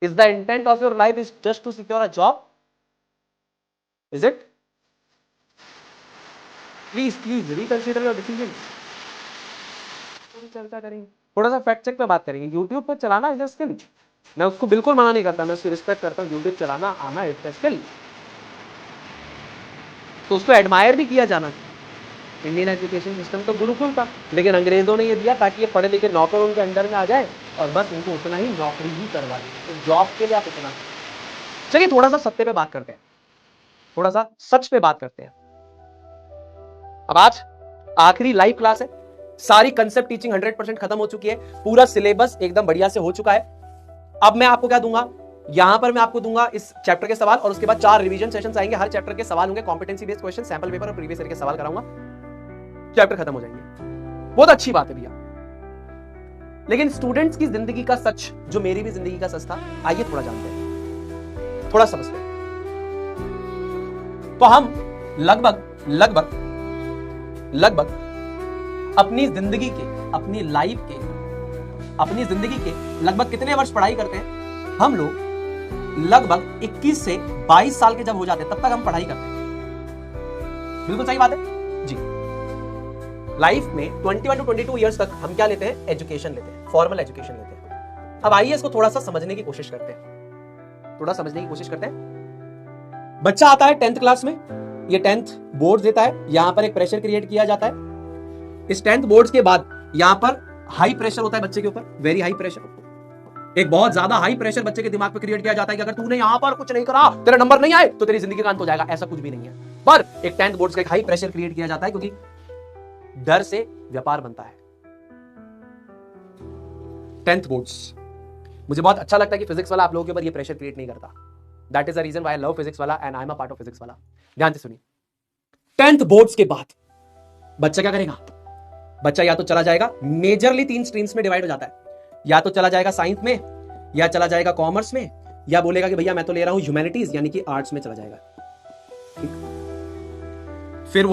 Is the intent of your life is just to secure a job? Is it? Please reconsider your decision. चर्चा करेंगे, थोड़ा सा fact check पे बात करेंगे। यूट्यूब पे चलाना इज अ स्किल, मैं उसको बिल्कुल मना नहीं करता, मैं उसकी रिस्पेक्ट करता हूँ। यूट्यूब चलाना आना इज अ स्किल, तो उसको एडमायर भी किया जाना। इंडियन एजुकेशन सिस्टम तो गुरुकुल था, लेकिन अंग्रेजों ने ये दिया ताकि ये पढ़े लिखे नौकर उनके अंडर में आ जाए और बस उनको उतना ही नौकरी ही करवा दी। तो जॉब के लिए आप इतना। चलिए थोड़ा सा सत्य पे बात करते हैं, थोड़ा सा सच पे बात करते हैं। अब आज आखिरी लाइव क्लास है, सारी कंसेप्ट टीचिंग 100% खत्म हो चुकी है, पूरा सिलेबस एकदम बढ़िया से हो चुका है। अब मैं आपको क्या दूंगा, यहां पर मैं आपको दूंगा इस चैप्टर के सवाल और उसके बाद 4 रिवीजन सेशंस आएंगे। हर चैप्टर के सवाल होंगे, competency based question, sample paper और प्रीवियस ईयर के सवाल कराऊंगा। चैप्टर खत्म हो जाएंगे, बहुत अच्छी बात है भैया। लेकिन स्टूडेंट्स की जिंदगी का सच, जो मेरी भी जिंदगी का सच था, आइए थोड़ा जानते हैं, थोड़ा समझते हैं। तो हम लगभग अपनी जिंदगी के, अपनी लाइफ के, अपनी जिंदगी के लगभग कितने वर्ष पढ़ाई करते हैं? हम लोग लगभग 21 से 22 साल के जब हो जाते हैं तब तक हम पढ़ाई करते हैं। बिल्कुल सही बात है जी। लाइफ में 21 to 22 इयर्स तक हम क्या लेते हैं? एजुकेशन लेते हैं, फॉर्मल एजुकेशन लेते हैं। अब आइए इसको थोड़ा सा समझने की कोशिश करते हैं, थोड़ा समझने की कोशिश करते हैं। बच्चा आता है 10th क्लास में, ये 10th बोर्ड देता है, यहां पर एक प्रेशर क्रिएट किया जाता है। इस 10th बोर्ड्स के बाद यहां पर हाई प्रेशर होता है बच्चे के ऊपर, वेरी हाई प्रेशर, एक बहुत ज्यादा हाई प्रेशर बच्चे के दिमाग पे क्रिएट किया जाता है कि अगर तूने यहां पर कुछ नहीं करा, तेरे नंबर नहीं आए तो तेरी जिंदगी का अंत हो जाएगा। ऐसा कुछ भी नहीं है, पर एक 10th बोर्ड्स का एक हाई प्रेशर क्रिएट किया जाता है, क्योंकि डर से व्यापार बनता है। 10th बोर्ड्स, मुझे बहुत अच्छा लगता है कि फिजिक्स वाला आप लोगों के ऊपर ये प्रेशर क्रिएट नहीं करता। That is the reason why I love Physics Wallah and I am a part of Physics Wallah. ध्यान से सुनिए, 10th बोर्ड्स के बाद बच्चा क्या करेगा? बच्चा या तो चला जाएगा, मेजरली 3 स्ट्रीम्स में डिवाइड हो जाता है, या तो चला जाएगा साइंस में, या चला जाएगा कॉमर्स में, या बोलेगा कि भैया मैं तो ले रहा हूं ह्यूमैनिटीज यानी कि आर्ट्स में चला जाएगा। ठीक, फिर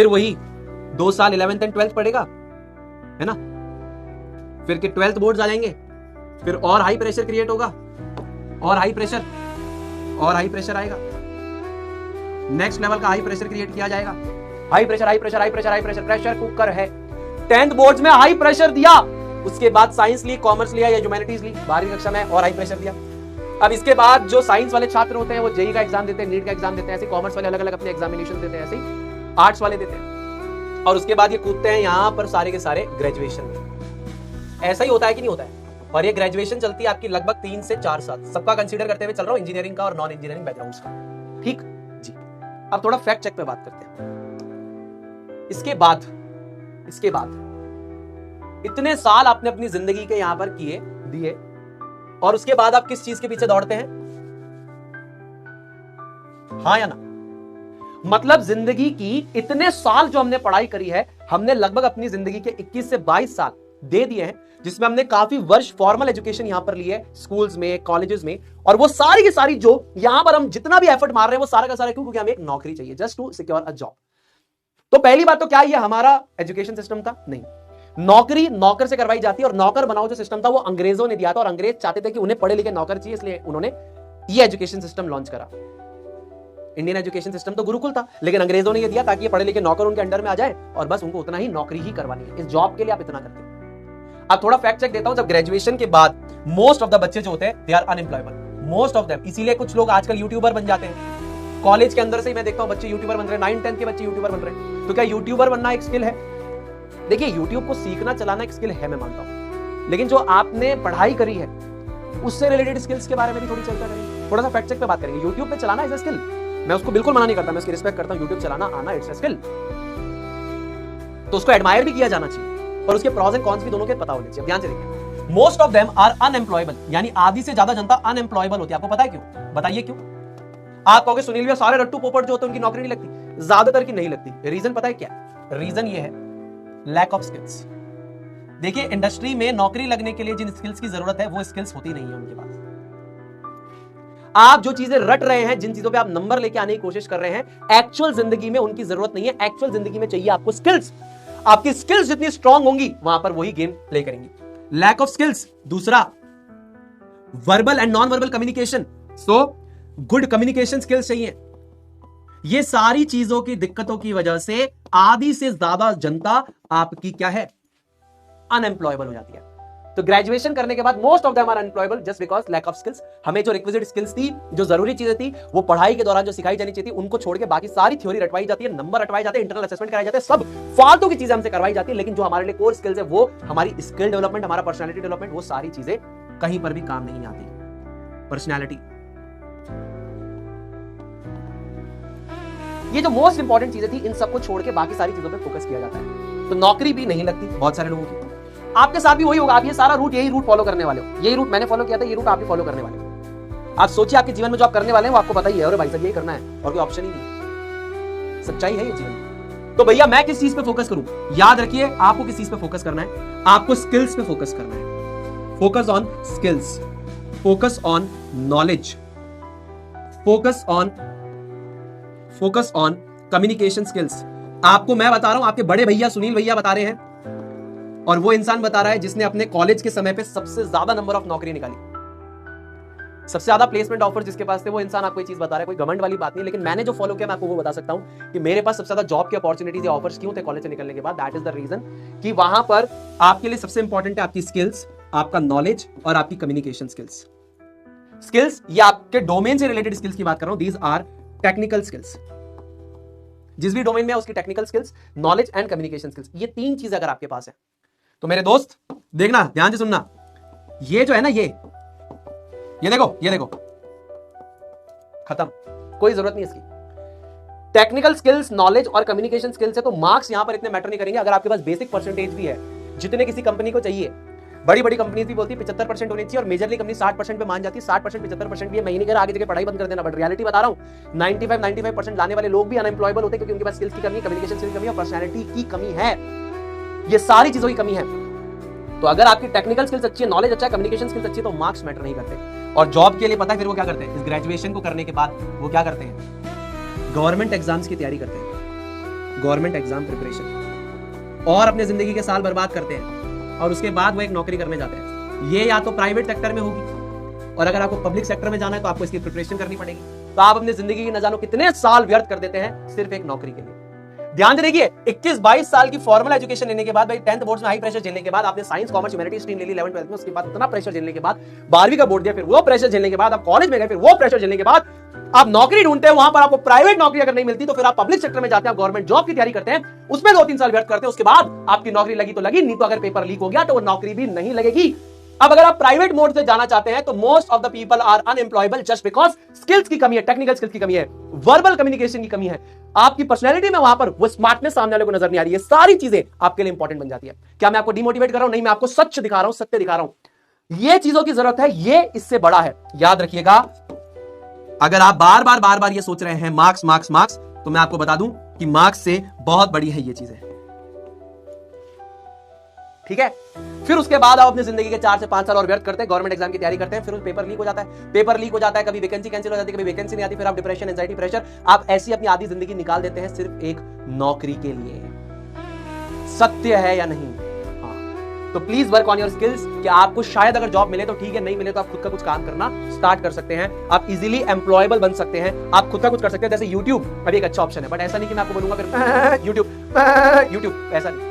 वही 2 साल 11th एंड 12th पढ़ेगा, है ना? फिर के 12th बोर्ड्स आ जाएंगे, फिर और हाई प्रेशर क्रिएट होगा, और हाई प्रेशर आएगा, नेक्स्ट लेवल का हाई प्रेशर क्रिएट किया जाएगा। हाई प्रेशर प्रेशर कुकर है। 10th बोर्ड्स में हाई प्रेशर दिया, उसके बाद साइंस ली, कॉमर्स लिया या ह्यूमैनिटीज ली, 12वीं कक्षा में और हाई प्रेशर दिया। अब इसके बाद जो साइंस वाले छात्र होते हैं वो जेईई का एग्जाम देते हैं, नीट का एग्जाम देते हैं, ऐसे कॉमर्स वाले अलग अलग अपने एग्जामिनेशन देते हैं, ऐसे ही आर्ट्स वाले देते हैं, और उसके बाद ये कूदते हैं यहां पर सारे के सारे ग्रेजुएशन में। ऐसा ही होता है कि नहीं होता है? और ये ग्रेजुएशन चलती है आपकी लगभग 3 से 4 साल, सबका कंसीडर करते हुए चल रहा हूं, इंजीनियरिंग का और नॉन इंजीनियरिंग बैकग्राउंड का। ठीक जी। अब थोड़ा फैक्ट चेक पे बात करते हैं। इसके बाद इतने साल आपने अपनी जिंदगी के यहां पर दिए, और उसके बाद आप किस चीज के पीछे दौड़ते हैं? हाँ या ना? मतलब जिंदगी की इतने साल जो हमने पढ़ाई करी है, हमने लगभग अपनी जिंदगी के 21 से 22 साल दे दिए हैं, जिसमें हमने काफी वर्ष फॉर्मल एजुकेशन यहां पर ली है, स्कूल्स में, कॉलेजेस में, और वो सारी की सारी जो यहां पर हम जितना भी एफर्ट मार रहे हैं वो सारा का सारा क्यों? क्योंकि हमें एक नौकरी चाहिए, just to secure a job. तो पहली बात तो क्या ये हमारा एजुकेशन सिस्टम था? नहीं, नौकरी नौकर से करवाई जाती है, और नौकर बनाओ जो सिस्टम था वो अंग्रेजों ने दिया था, और अंग्रेज चाहते थे कि उन्हें पढ़े लिखे नौकर चाहिए, इसलिए उन्होंने ये एजुकेशन सिस्टम लॉन्च करा। इंडियन एजुकेशन सिस्टम तो गुरुकुल था, लेकिन अंग्रेजों ने ये दिया ताकि ये पढ़े लिखे नौकर उनके अंडर में आ जाए और बस उनको उतना ही नौकरी ही करवानी है, इस जॉब के लिए आप इतना करते हैं। अब थोड़ा फैक्ट चेक देता हूं, जब ग्रेजुएशन के बाद मोस्ट ऑफ द बच्चे जो होते हैं they are unemployable, most of them. इसीलिए कुछ लोग आजकल यूट्यूबर बन जाते हैं, कॉलेज के अंदर से ही मैं देखता हूं बच्चे यूट्यूबर बन रहे हैं, 9th 10th के बच्चे यूट्यूबर बन रहे हैं। तो क्या यूट्यूबर बनना एक स्किल है? देखिए, यूट्यूब को सीखना चलाना एक स्किल है, मैं मानता हूं, लेकिन जो आपने पढ़ाई करी है उससे रिलेटेड स्किल्स के बारे में भी थोड़ी चर्चा करेंगे, थोड़ा सा फैक्ट चेक पे बात करेंगे। यूट्यूब पे चलाना इज अ स्किल, मैं उसको बिल्कुल मना नहीं करता, मैं उसकी रिस्पेक्ट करता हूं। यूट्यूब चलाना आना इट्स अ स्किल, तो उसको एडमायर भी किया जाना चाहिए, और उसके प्रॉस एंड कॉन्स भी दोनों के पता होने चाहिए। ध्यान से देखिए, most of them are unemployable, यानी आधी से ज्यादा जनता अनएम्प्लॉयबल होती है। आपको पता है क्यों? बताइए क्यों? आप कहोगे सुनील भैया सारे रट्टू पोपट जो होते हैं उनकी नौकरी नहीं लगती, ज्यादातर की नहीं लगती। रीजन पता है क्या? रीजन ये है लैक ऑफ स्किल्स। देखिए, इंडस्ट्री में नौकरी लगने के लिए जिन स्किल्स की जरूरत है वो स्किल्स होती नहीं है उनके पास। आप जो चीजें रट रहे हैं, जिन चीजों पे आप नंबर लेके आने की कोशिश कर रहे हैं, एक्चुअल जिंदगी में उनकी जरूरत नहीं है। एक्चुअल जिंदगी में चाहिए आपको स्किल्स। आपकी स्किल्स जितनी स्ट्रांग होंगी वहां पर वही गेम प्ले करेंगी। Lack of skills. दूसरा, verbal and non verbal communication, so good communication skills चाहिए। ये सारी चीजों की दिक्कतों की वजह से आधी से ज्यादा जनता आपकी क्या है, अनएम्प्लॉयबल हो जाती है। तो ग्रेजुएशन करने के बाद most of them are unemployable just because lack of skills. हमें जो रिक्विजिट स्किल्स थी, जो जरूरी चीजें थी, वो पढ़ाई के दौरान जो सिखाई जानी चाहिए थी, उनको छोड़ के बाकी सारी थ्योरी रटवाई जाती है, नंबर रटवाए जाते हैं, इंटरनल असेसमेंट कराए जाते हैं, सब फालतू की चीजें हमसे करवाई जाती है। लेकिन जो हमारे लिए कोर स्किल्स है, वो हमारी स्किल डेवलपमेंट, हमारा पर्सनैलिटी डेवलपमेंट, वो सारी चीजें कहीं पर भी काम नहीं आती। पर्सनैलिटी, ये जो मोस्ट इंपॉर्टेंट चीजें थी, इन सबको छोड़ के बाकी सारी चीजों पे फोकस किया जाता है, तो नौकरी भी नहीं लगती बहुत सारे लोगों की। आपके साथ भी वही होगा, आप ये सारा रूट, यही रूट फॉलो करने वाले हो, यही रूट मैंने फॉलो किया था, ये रूट आप भी फॉलो करने वाले हो। आप सोचिए आपके जीवन में जो आप करने वाले हैं वो आपको पता ही है, अरे भाई साहब यही करना है और कोई ऑप्शन ही नहीं। सच्चाई है ये जीवन में। तो भैया मैं किस चीज पे फोकस करूं? याद रखिए, आपको किस चीज पे फोकस करना है, आपको स्किल्स पे फोकस करना है। Focus on skills, focus on knowledge, focus on communication skills. आपको मैं बता रहा हूं, आपके बड़े भैया सुनील भैया बता रहे हैं, और वो इंसान बता रहा है जिसने अपने कॉलेज के समय पे सबसे ज्यादा नंबर ऑफ नौकरी निकाली, सबसे ज्यादा प्लेसमेंट ऑफर जिसके पास थे, वो इंसान आपको ये चीज बता रहा है। कोई घमंड वाली बात नहीं, लेकिन मैंने जो फॉलो किया मैं आपको वो बता सकता हूं कि मेरे पास सबसे ज्यादा जॉब की अपॉर्चुनिटीज या ऑफर्स क्यों थे कॉलेज से निकलने के बाद। दैट इज द रीजन कि वहां पर आपके लिए सबसे इंपॉर्टेंट है आपकी स्किल्स, आपका नॉलेज और आपकी कम्युनिकेशन स्किल्स। स्किल्स, ये आपके डोमेन से रिलेटेड स्किल्स की बात कर रहा हूं, दीज आर टेक्निकल स्किल्स। जिस भी डोमेन में है उसकी technical skills, knowledge and communication skills, ये तीन चीजें अगर आपके पास है तो मेरे दोस्त देखना, ध्यान से सुनना, ये जो है ना, ये देखो खत्म, कोई जरूरत नहीं इसकी। टेक्निकल स्किल्स, नॉलेज और कम्युनिकेशन स्किल्स है तो मार्क्स यहां पर इतने मैटर नहीं करेंगे अगर आपके पास बेसिक परसेंटेज भी है, जितने किसी कंपनी को चाहिए। बड़ी बड़ी कंपनीज भी बोलती है 75% होनी चाहिए, और मेजरली कंपनी 60% पे मान जाती है। 60% 75% भी है। मैं नहीं कह रहा आगे जगह पढ़ाई बंद कर देना, बट रियलिटी बता रहा हूं, 95% लाने वाले लोग भी अनएम्प्लॉयबल होते हैं क्योंकि उनके पास स्किल्स की कमी है, कम्युनिकेशन स्किल्स की कमी है, पर्सनैलिटी की कमी है, ये सारी चीजों की कमी है। तो अगर आपकी टेक्निकल स्किल्स अच्छी है, नॉलेज अच्छा है, कम्युनिकेशन स्किल्स अच्छी है, तो मार्क्स मैटर नहीं करते। और जॉब के लिए पता है फिर वो क्या करते हैं, इस ग्रेजुएशन को करने के बाद वो क्या करते हैं, गवर्नमेंट एग्जाम्स की तैयारी करते हैं, गवर्नमेंट एग्जाम प्रिपरेशन, और अपने जिंदगी के साल बर्बाद करते हैं, और उसके बाद वो एक नौकरी करने जाते हैं। ये या तो प्राइवेट सेक्टर में होगी, और अगर आपको पब्लिक सेक्टर में जाना है तो आपको इसकी प्रिपरेशन करनी पड़ेगी। तो आप अपनी जिंदगी की न जानो कितने साल व्यर्थ कर देते हैं सिर्फ एक नौकरी के लिए। ध्यान से देखिए, 21-22 साल की फॉर्मल एजुकेशन लेने के बाद, भाई 10th बोर्ड्स में हाई प्रेशर झेलने के बाद, आपने साइंस कॉमर्स ह्यूमैनिटी स्ट्रीम ले ली 11th 12th में, उसके बाद उतना प्रेशर झेलने के बाद 12वीं का बोर्ड दिया, फिर वो प्रेशर झेलने के बाद आप कॉलेज में गए, फिर वो प्रेशर झेलने के बाद आप नौकरी ढूंढते हैं, वहां पर आपको प्राइवेट नौकरी अगर नहीं मिलती तो फिर आप पब्लिक सेक्टर में जाते हैं, गवर्नमेंट जॉब की तैयारी करते हैं, उसमें 2-3 साल व्यर्थ करते हैं, उसके बाद आपकी नौकरी लगी तो लगी, नहीं तो अगर पेपर लीक हो गया तो वो नौकरी भी नहीं लगेगी। अब अगर आप प्राइवेट मोड से जाना चाहते हैं तो most of the people are unemployable just because skills की कमी है, टेक्निकल स्किल्स की कमी है, वर्बल कम्युनिकेशन की कमी है, आपकी पर्सनैलिटी में वहां पर वो स्मार्टनेस सामने वाले को नजर नहीं आ रही है। सारी चीजें आपके लिए इंपॉर्टेंट बन जाती है। क्या मैं आपको डिमोटिवेट कर रहा हूं? नहीं, मैं आपको सच दिखा रहा हूं, सत्य दिखा रहा हूं। ये चीजों की जरूरत है, ये इससे बड़ा है। याद रखिएगा, अगर आप बार बार ये सोच रहे हैं मार्क्स मार्क्स मार्क्स, तो मैं आपको बता दूं कि मार्क्स से बहुत बड़ी है ये चीजें, ठीक है। फिर उसके बाद आप अपनी जिंदगी के 4 से 5 साल और व्यर्थ करते हैं, गवर्नमेंट एग्जाम की तैयारी करते हैं, फिर पेपर लीक हो जाता है, पेपर लीक हो जाता है, कभी वैकेंसी कैंसिल हो जाती है, कभी वैकेंसी नहीं आती, फिर आप डिप्रेशन, एंजाइटी, प्रेशर, आप ऐसी अपनी आधी जिंदगी निकाल देते हैं सिर्फ एक नौकरी के लिए। सत्य है या नहीं? हाँ। तो please work on your skills, कि आपको शायद अगर जॉब मिले तो ठीक है, नहीं मिले तो आप खुद का कुछ काम करना स्टार्ट कर सकते हैं, आप इजीली एम्प्लॉयबल बन सकते हैं, आप खुद का कुछ कर सकते हैं। जैसे यूट्यूब अभी एक अच्छा ऑप्शन है, बट ऐसा नहीं कि मैं आपको बोलूंगा फिर यूट्यूब, ऐसा नहीं।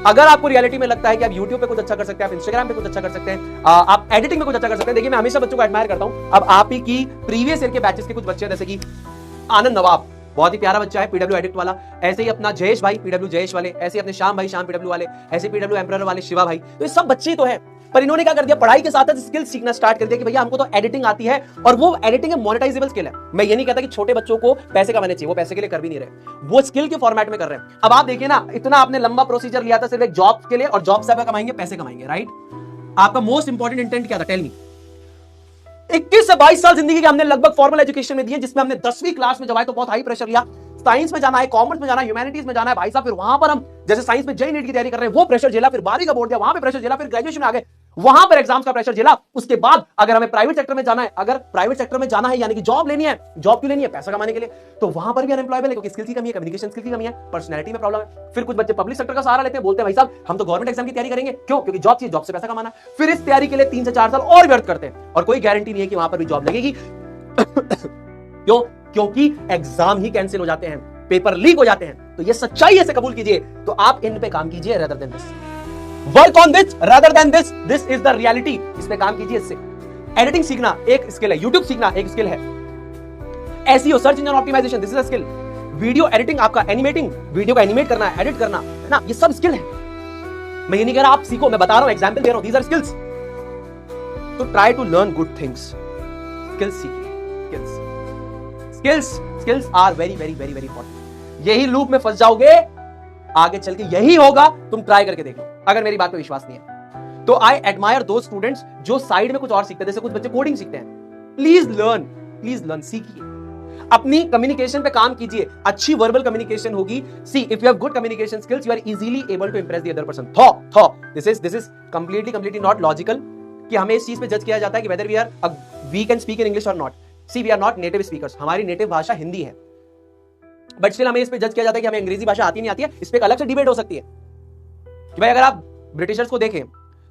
अगर आपको रियलिटी में लगता है कि आप YouTube पे कुछ अच्छा कर सकते हैं, आप Instagram पे कुछ अच्छा कर सकते हैं, आप एडिटिंग में कुछ अच्छा कर सकते हैं। देखिए, मैं हमेशा बच्चों को एडमायर करता हूं। अब आप ही की प्रीवियस ईयर के बैचेस के कुछ बच्चे, जैसे कि आनंद नवाब, बहुत ही प्यारा बच्चा है, पीडब्ल्यू एडिक्ट वाला, ऐसे ही अपना जयेश भाई पीडब्ल्यू जयेश वाले, ऐसे ही अपने श्याम भाई श्याम पीडब्ल्यू वाले, ऐसे पीडब्ल्यू एम्परर वाले शिवा भाई, तो ये सब बच्चे ही तो है। पर इन्होंने क्या कर दिया, पढ़ाई के साथ स्किल्स सीखना स्टार्ट कर दिया कि भैया हमको तो एडिटिंग आती है, और वो एडिटिंग है मोनेटाइजेबल स्किल है। मैं ये नहीं कहता कि छोटे बच्चों को पैसे कमाने चाहिए, वो पैसे के लिए कर भी नहीं रहे, वो स्किल के फॉर्मेट में कर रहे हैं। अब आप देखिए ना, इतना आपने लंबा प्रोसीजर लिया था सिर्फ एक जॉब के लिए, और जॉब से आप कमाएंगे, पैसे कमाएंगे, राइट? आपका मोस्ट इंपॉर्टेंट इंटेंट क्या था, टेल मी। 21 से 22 साल जिंदगी के हमने लगभग फॉर्मल एजुकेशन में दिए, जिसमें हमने 10वीं क्लास में जब आए तो बहुत हाई प्रेशर लिया, साइंस में जाना है, कॉमर्स में जाना है, ह्यूमैनिटीज में जाना है, भाई साहब, फिर वहां पर हम जैसे साइंस में जेईई नीट की तैयारी कर रहे हैं, वो प्रेशर झेला, फिर 12वीं का बोर्ड दिया, वहां पे प्रेशर झेला, फिर ग्रेजुएशन में आ गए, वहां पर एग्जाम्स का प्रेशर झेला, उसके बाद अगर हमें प्राइवेट सेक्टर में जाना है, अगर प्राइवेट सेक्टर में जाना है यानी कि जॉब लेनी है, जॉब क्यों लेनी है? पैसा कमाने के लिए, तो वहां पर भी अनएम्प्लॉयबल है क्योंकि स्किल की कमी है, कम्युनिकेशन स्किल की कमी है, पर्सनैलिटी में प्रॉब्लम है। फिर कुछ बच्चे पब्लिक सेक्टर का सहारा लेते हैं, बोलते हैं भाई साहब हम तो गवर्नमेंट एग्जाम की तैयारी करेंगे, क्यों? क्योंकि जॉब चाहिए, जॉब से पैसा कमाना है। फिर इस तैयारी के लिए 3 से 4 साल और व्यर्थ करते हैं और कोई गारंटी नहीं है कि वहां पर भी जॉब लगेगी। क्यों? क्योंकि एग्जाम ही कैंसिल हो जाते हैं, पेपर लीक हो जाते हैं। तो ये सच्चाई है, कबूल कीजिए। तो आप इन पे काम कीजिए rather than this, work on this rather than this, this is the reality. इस पे काम कीजिए। इससे एडिटिंग सीखना एक स्किल है, यूट्यूब सीखना एक स्किल है, SEO search engine optimisation this is a skill, video editing आपका एनिमेटिंग, वीडियो को एनिमेट करना है, एडिट करना है ना, ये सब स्किल है। मैं ये नहीं कह रहा आप सीखो, मैं बता रहा हूं, एग्जांपल दे रहा हूं, दीज आर स्किल्स। तो try to learn good things, skills सीखिए, skills are very very very very important. यही लूप में फंस जाओगे, आगे चल के यही होगा। तुम ट्राई करके देख लो, अगर मेरी बात पे विश्वास नहीं है तो। आई एडमायर दो स्टूडेंट्स जो साइड में कुछ और सीखते हैं, जैसे कुछ बच्चे कोडिंग सीखते हैं। प्लीज लर्न, सीखिए, अपनी कम्युनिकेशन पे काम कीजिए, अच्छी वर्बल कम्युनिकेशन होगी। See if you have good communication skills, you are easily able to impress the other person. This is completely not logical कि हमें इस चीज पे जज किया जाता है कि whether we can speak in English और not. See we are not native speakers, हमारी नेटिव भाषा हिंदी है, बट स्टिल हमें इस पे जज किया जाता है कि हमें अंग्रेजी भाषा आती नहीं आती है। इस पे एक अलग से डिबेट हो सकती है कि भाई अगर आप ब्रिटिशर्स को देखें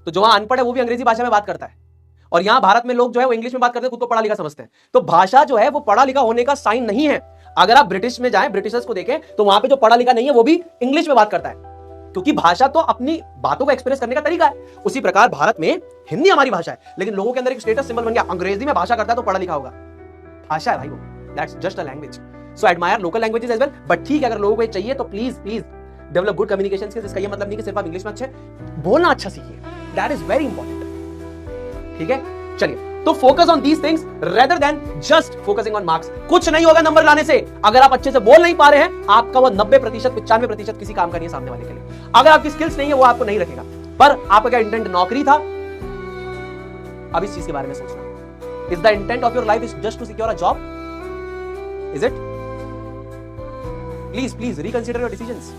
तो जो वहां अनपढ़ है वो भी अंग्रेजी भाषा में बात करता है, और यहां भारत में लोग जो है वो इंग्लिश में बात करते हैं, खुद को पढ़ा लिखा समझते हैं। तो भाषा जो है वो पढ़ा लिखा होने का साइन नहीं है। अगर आप ब्रिटिश में जाएं, ब्रिटिशर्स को देखें, तो वहां पे जो पढ़ा लिखा नहीं है वो भी इंग्लिश में बात करता है, क्योंकि भाषा तो अपनी बातों को एक्सप्रेस करने का तरीका है। उसी प्रकार भारत में हिंदी हमारी भाषा है, लेकिन लोगों के अंदर एक स्टेटस सिंबल बन गया, अंग्रेजी में भाषा करता है तो पढ़ा लिखा होगा। भाषा है भाई वो, that's just a language. So admire local languages as well, but ठीक है अगर लोगों को चाहिए तो please develop good communication skills. इसका ये मतलब नहीं कि सिर्फ आप इंग्लिश में अच्छे, बोलना अच्छा सीखिए, दैट इज वेरी इंपॉर्टेंट। ठीक है, चलिए, तो focus on these things rather than just focusing on marks. कुछ नहीं होगा नंबर लाने से, अगर आप अच्छे से बोल नहीं पा रहे हैं, आपका वो 90% 95% किसी काम का नहीं है सामने वाले के लिए। अगर आपकी स्किल्स नहीं है वो आपको नहीं रखेगा। पर आपका क्या इंटेंट नौकरी था, अब इस चीज के बारे में सोचना। Is the intent of your life is just to secure a job? Is it? Please reconsider your decisions.